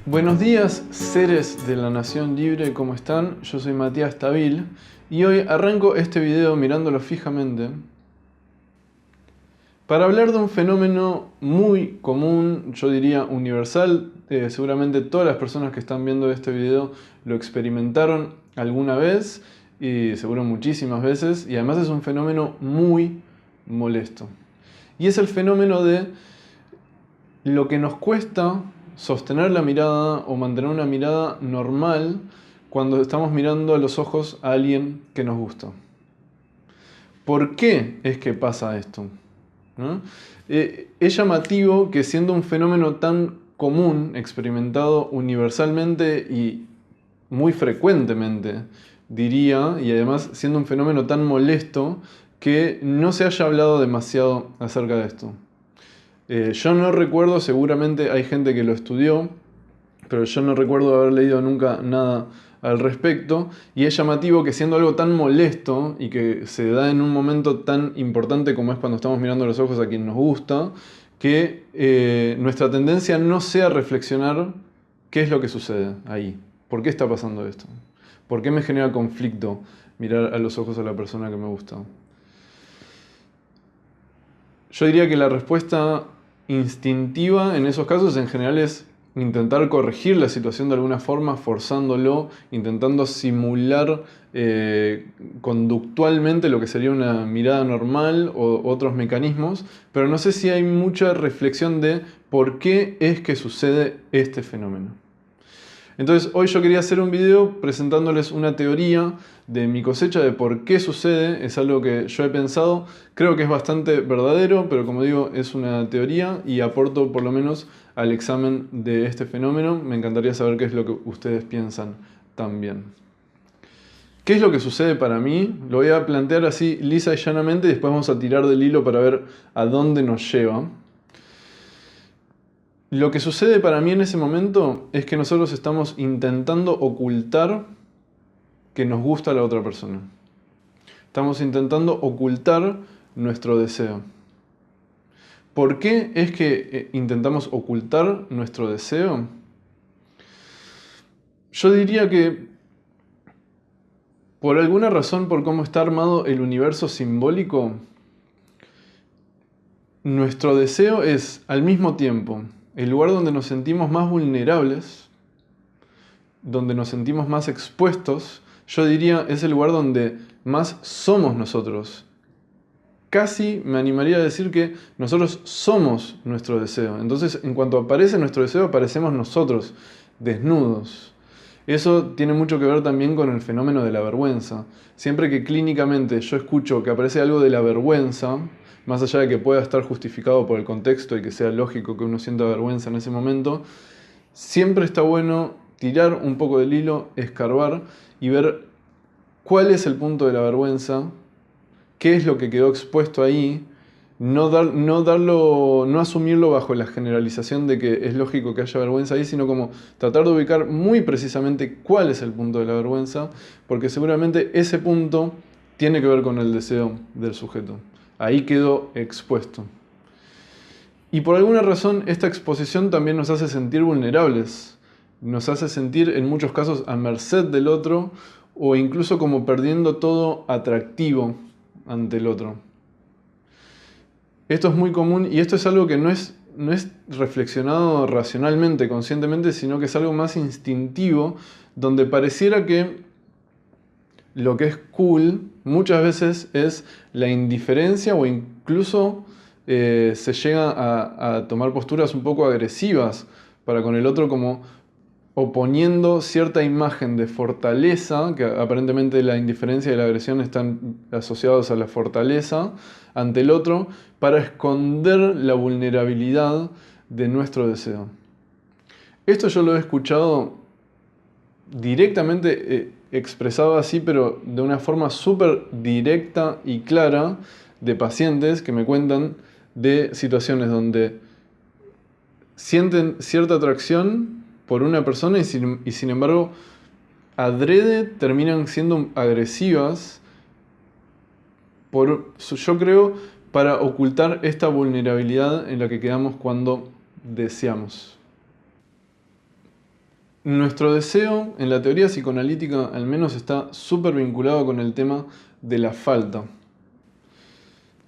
Buenos días, seres de la Nación Libre, ¿cómo están? Yo soy Matías Tabil y hoy arranco este video mirándolo fijamente para hablar de un fenómeno muy común, yo diría universal. Seguramente todas las personas que están viendo este video lo experimentaron alguna vez y seguro muchísimas veces, y además es un fenómeno muy molesto. Y es el fenómeno de lo que nos cuesta sostener la mirada o mantener una mirada normal cuando estamos mirando a los ojos a alguien que nos gusta. ¿Por qué es que pasa esto? ¿No? Es llamativo que, siendo un fenómeno tan común, experimentado universalmente y muy frecuentemente, diría, y además siendo un fenómeno tan molesto, que no se haya hablado demasiado acerca de esto. Yo no recuerdo, seguramente hay gente que lo estudió, pero yo no recuerdo haber leído nunca nada al respecto, y es llamativo que, siendo algo tan molesto y que se da en un momento tan importante como es cuando estamos mirando a los ojos a quien nos gusta, que nuestra tendencia no sea reflexionar qué es lo que sucede ahí, por qué está pasando esto, por qué me genera conflicto mirar a los ojos a la persona que me gusta. Yo diría que la respuesta instintiva en esos casos en general es intentar corregir la situación de alguna forma, forzándolo, intentando simular conductualmente lo que sería una mirada normal o otros mecanismos, pero no sé si hay mucha reflexión de por qué es que sucede este fenómeno. Entonces hoy yo quería hacer un video presentándoles una teoría de mi cosecha de por qué sucede. Es algo que yo he pensado, creo que es bastante verdadero, pero como digo, es una teoría y aporto por lo menos al examen de este fenómeno. Me encantaría saber qué es lo que ustedes piensan también. ¿Qué es lo que sucede para mí? Lo voy a plantear así lisa y llanamente y después vamos a tirar del hilo para ver a dónde nos lleva. Lo que sucede para mí en ese momento es que nosotros estamos intentando ocultar que nos gusta a la otra persona. Estamos intentando ocultar nuestro deseo. ¿Por qué es que intentamos ocultar nuestro deseo? Yo diría que por alguna razón, por cómo está armado el universo simbólico, nuestro deseo es al mismo tiempo el lugar donde nos sentimos más vulnerables, donde nos sentimos más expuestos. Yo diría es el lugar donde más somos nosotros. Casi me animaría a decir que nosotros somos nuestro deseo. Entonces, en cuanto aparece nuestro deseo, aparecemos nosotros, desnudos. Eso tiene mucho que ver también con el fenómeno de la vergüenza. Siempre que clínicamente yo escucho que aparece algo de la vergüenza, más allá de que pueda estar justificado por el contexto y que sea lógico que uno sienta vergüenza en ese momento, siempre está bueno tirar un poco del hilo, escarbar y ver cuál es el punto de la vergüenza, qué es lo que quedó expuesto ahí, no asumirlo bajo la generalización de que es lógico que haya vergüenza ahí, sino como tratar de ubicar muy precisamente cuál es el punto de la vergüenza, porque seguramente ese punto tiene que ver con el deseo del sujeto. Ahí quedó expuesto. Y por alguna razón esta exposición también nos hace sentir vulnerables, nos hace sentir en muchos casos a merced del otro o incluso como perdiendo todo atractivo ante el otro. Esto es muy común y esto es algo que no es reflexionado racionalmente, conscientemente, sino que es algo más instintivo, donde pareciera que lo que es cool muchas veces es la indiferencia o incluso se llega a tomar posturas un poco agresivas para con el otro, como oponiendo cierta imagen de fortaleza, que aparentemente la indiferencia y la agresión están asociados a la fortaleza ante el otro, para esconder la vulnerabilidad de nuestro deseo. Esto yo lo he escuchado directamente expresado así, pero de una forma súper directa y clara, de pacientes que me cuentan de situaciones donde sienten cierta atracción por una persona y sin embargo adrede terminan siendo agresivas yo creo, para ocultar esta vulnerabilidad en la que quedamos cuando deseamos. nuestro deseo, en la teoría psicoanalítica al menos, está súper vinculado con el tema de la falta.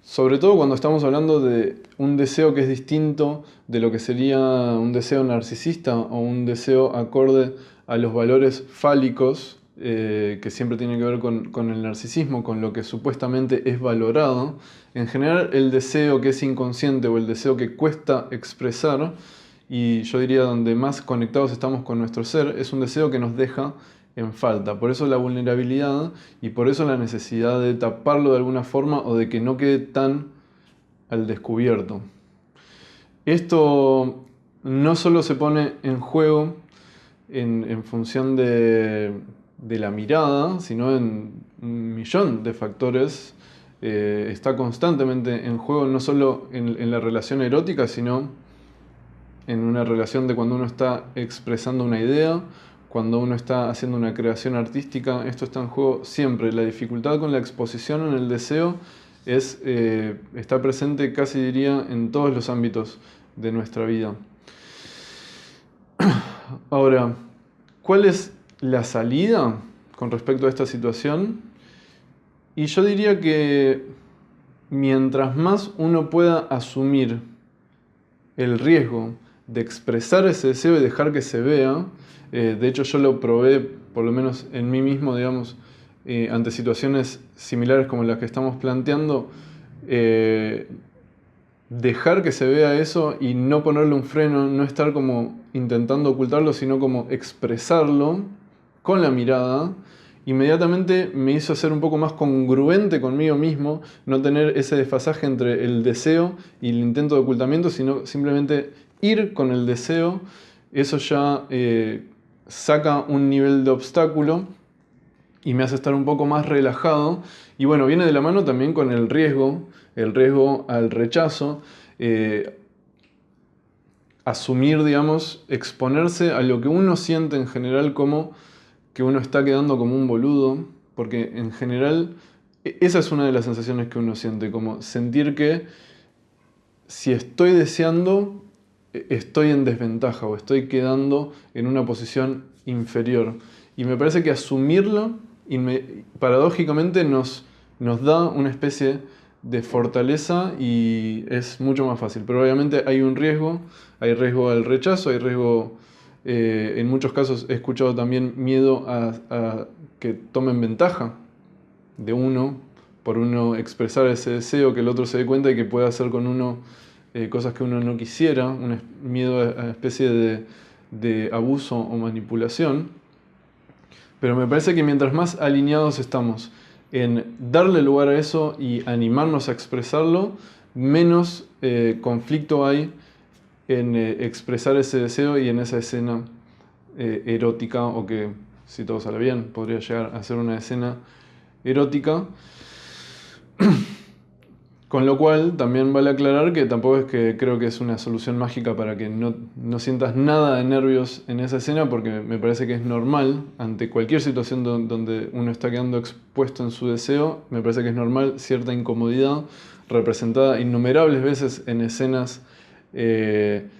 Sobre todo cuando estamos hablando de un deseo que es distinto de lo que sería un deseo narcisista o un deseo acorde a los valores fálicos, que siempre tiene que ver con el narcisismo, con lo que supuestamente es valorado. En general, el deseo que es inconsciente o el deseo que cuesta expresar, y yo diría donde más conectados estamos con nuestro ser, es un deseo que nos deja en falta. Por eso la vulnerabilidad y por eso la necesidad de taparlo de alguna forma o de que no quede tan al descubierto. Esto no solo se pone en juego en función de la mirada, sino en un millón de factores. Está constantemente en juego, no solo en la relación erótica, sino en una relación de cuando uno está expresando una idea, cuando uno está haciendo una creación artística. Esto está en juego siempre. La dificultad con la exposición en el deseo está presente, casi diría, en todos los ámbitos de nuestra vida. Ahora, ¿cuál es la salida con respecto a esta situación? Y yo diría que mientras más uno pueda asumir el riesgo de expresar ese deseo y dejar que se vea, de hecho yo lo probé, por lo menos en mí mismo, digamos, ante situaciones similares como las que estamos planteando, dejar que se vea eso y no ponerle un freno, no estar como intentando ocultarlo, sino como expresarlo con la mirada, inmediatamente me hizo ser un poco más congruente conmigo mismo, no tener ese desfasaje entre el deseo y el intento de ocultamiento, sino simplemente ir con el deseo. Eso ya saca un nivel de obstáculo y me hace estar un poco más relajado. Y bueno, viene de la mano también con el riesgo al rechazo, asumir, digamos, exponerse a lo que uno siente en general como que uno está quedando como un boludo, porque en general esa es una de las sensaciones que uno siente, como sentir que si estoy deseando, estoy en desventaja o estoy quedando en una posición inferior. Y me parece que asumirlo paradójicamente nos da una especie de fortaleza y es mucho más fácil. Pero obviamente hay riesgo al rechazo, hay riesgo, en muchos casos he escuchado también miedo a que tomen ventaja de uno, por uno expresar ese deseo, que el otro se dé cuenta y que pueda hacer con uno cosas que uno no quisiera, un miedo a especie de abuso o manipulación. Pero me parece que mientras más alineados estamos en darle lugar a eso y animarnos a expresarlo, menos conflicto hay en expresar ese deseo y en esa escena erótica, o que, si todo sale bien, podría llegar a ser una escena erótica. Con lo cual, también vale aclarar que tampoco es que creo que es una solución mágica para que no sientas nada de nervios en esa escena, porque me parece que es normal, ante cualquier situación donde uno está quedando expuesto en su deseo, me parece que es normal cierta incomodidad representada innumerables veces en escenas de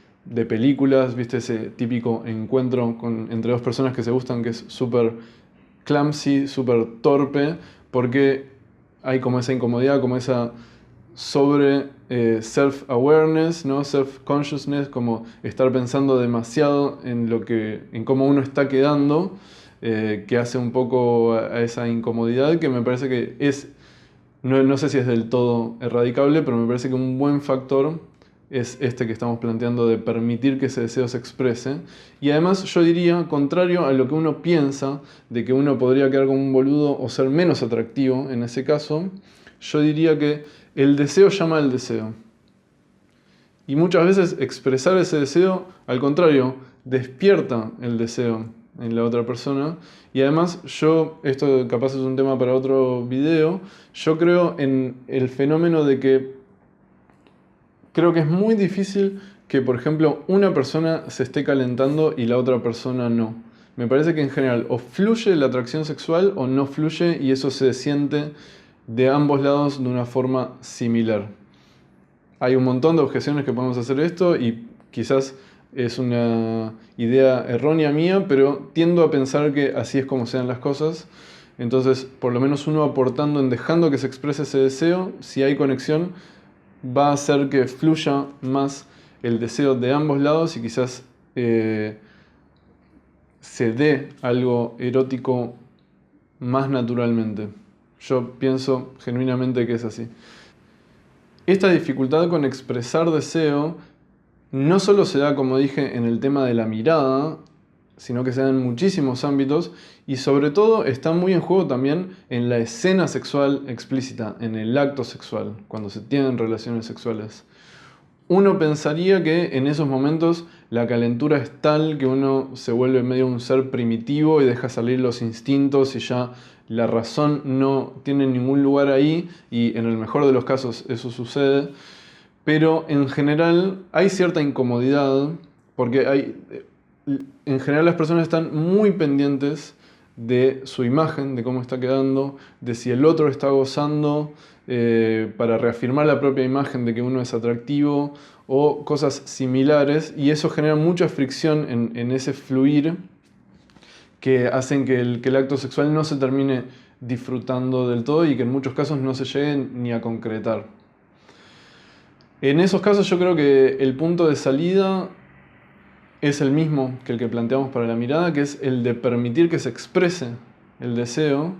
películas, viste ese típico encuentro entre dos personas que se gustan que es súper clumsy, súper torpe, porque hay como esa incomodidad, como esa sobre self-awareness, ¿no? Self-consciousness, como estar pensando demasiado en cómo uno está quedando, que hace un poco a esa incomodidad, que me parece que no sé si es del todo erradicable, pero me parece que un buen factor es este que estamos planteando de permitir que ese deseo se exprese. Y además yo diría, contrario a lo que uno piensa, de que uno podría quedar como un boludo o ser menos atractivo en ese caso, yo diría que el deseo llama al deseo. Y muchas veces expresar ese deseo, al contrario, despierta el deseo en la otra persona. Y además esto capaz es un tema para otro video, yo creo en el fenómeno de que creo que es muy difícil que, por ejemplo, una persona se esté calentando y la otra persona no. Me parece que en general o fluye la atracción sexual o no fluye, y eso se siente de ambos lados de una forma similar. Hay un montón de objeciones que podemos hacer esto y quizás es una idea errónea mía, pero tiendo a pensar que así es como sean las cosas. Entonces, por lo menos uno aportando en dejando que se exprese ese deseo, si hay conexión, va a hacer que fluya más el deseo de ambos lados y quizás se dé algo erótico más naturalmente. Yo pienso genuinamente que es así. Esta dificultad con expresar deseo no solo se da, como dije, en el tema de la mirada, sino que se da en muchísimos ámbitos y sobre todo está muy en juego también en la escena sexual explícita, en el acto sexual, cuando se tienen relaciones sexuales. Uno pensaría que en esos momentos la calentura es tal que uno se vuelve medio un ser primitivo y deja salir los instintos y ya la razón no tiene ningún lugar ahí, y en el mejor de los casos eso sucede, pero en general hay cierta incomodidad porque en general las personas están muy pendientes de su imagen, de cómo está quedando, de si el otro está gozando, para reafirmar la propia imagen de que uno es atractivo o cosas similares, y eso genera mucha fricción en ese fluir que hacen que el acto sexual no se termine disfrutando del todo y que en muchos casos no se llegue ni a concretar. En esos casos yo creo que el punto de salida es el mismo que el que planteamos para la mirada, que es el de permitir que se exprese el deseo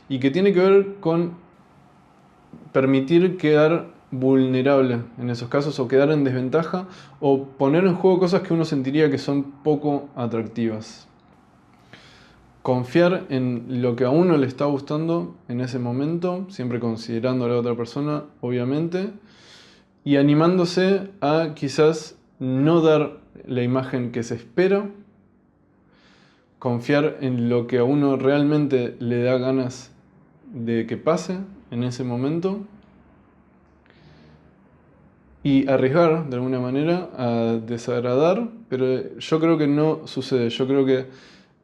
y que tiene que ver con permitir quedar vulnerable en esos casos o quedar en desventaja o poner en juego cosas que uno sentiría que son poco atractivas. Confiar en lo que a uno le está gustando en ese momento, siempre considerando a la otra persona, obviamente, y animándose a quizás no dar la imagen que se espera, confiar en lo que a uno realmente le da ganas de que pase en ese momento y arriesgar de alguna manera a desagradar, pero yo creo que no sucede. Yo creo que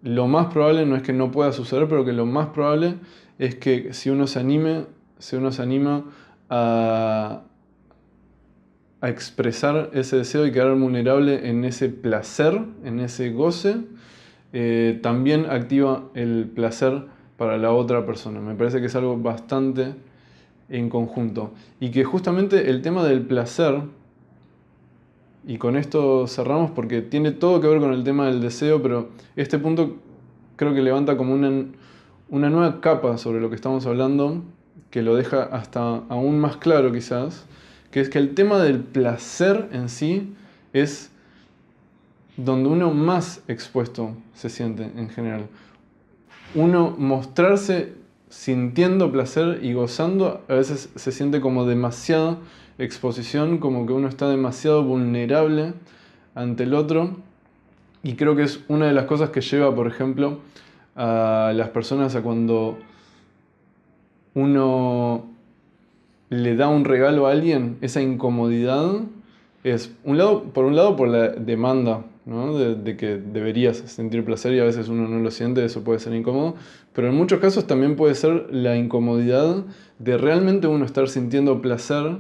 lo más probable no es que no pueda suceder, pero que lo más probable es que si uno se anima a expresar ese deseo y quedar vulnerable en ese placer, en ese goce, también activa el placer para la otra persona. Me parece que es algo bastante en conjunto. Y que justamente el tema del placer, y con esto cerramos porque tiene todo que ver con el tema del deseo, pero este punto creo que levanta como una nueva capa sobre lo que estamos hablando, que lo deja hasta aún más claro quizás, que es que el tema del placer en sí es donde uno más expuesto se siente en general. Uno mostrarse sintiendo placer y gozando a veces se siente como demasiada exposición, como que uno está demasiado vulnerable ante el otro, y creo que es una de las cosas que lleva, por ejemplo, a las personas a cuando uno le da un regalo a alguien, esa incomodidad es, por un lado por la demanda, ¿no? de que deberías sentir placer y a veces uno no lo siente, eso puede ser incómodo, pero en muchos casos también puede ser la incomodidad de realmente uno estar sintiendo placer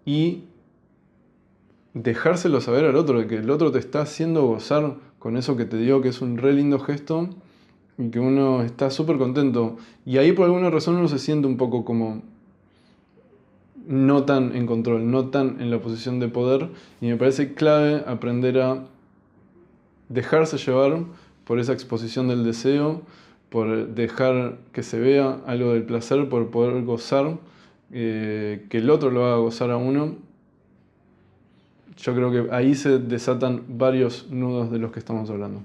y dejárselo saber al otro, de que el otro te está haciendo gozar con eso que te dio, que es un re lindo gesto y que uno está súper contento. Y ahí por alguna razón uno se siente un poco como no tan en control, no tan en la posición de poder, y me parece clave aprender a dejarse llevar por esa exposición del deseo, por dejar que se vea algo del placer, por poder gozar, que el otro lo haga gozar a uno. Yo creo que ahí se desatan varios nudos de los que estamos hablando.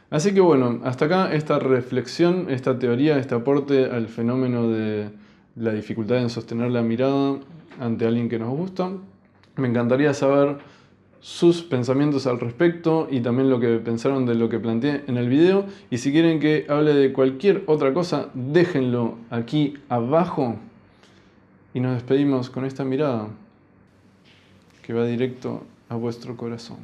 Así que bueno, hasta acá esta reflexión, esta teoría, este aporte al fenómeno de la dificultad en sostener la mirada ante alguien que nos gusta. Me encantaría saber sus pensamientos al respecto y también lo que pensaron de lo que planteé en el video. Y si quieren que hable de cualquier otra cosa, déjenlo aquí abajo. Y nos despedimos con esta mirada que va directo a vuestro corazón.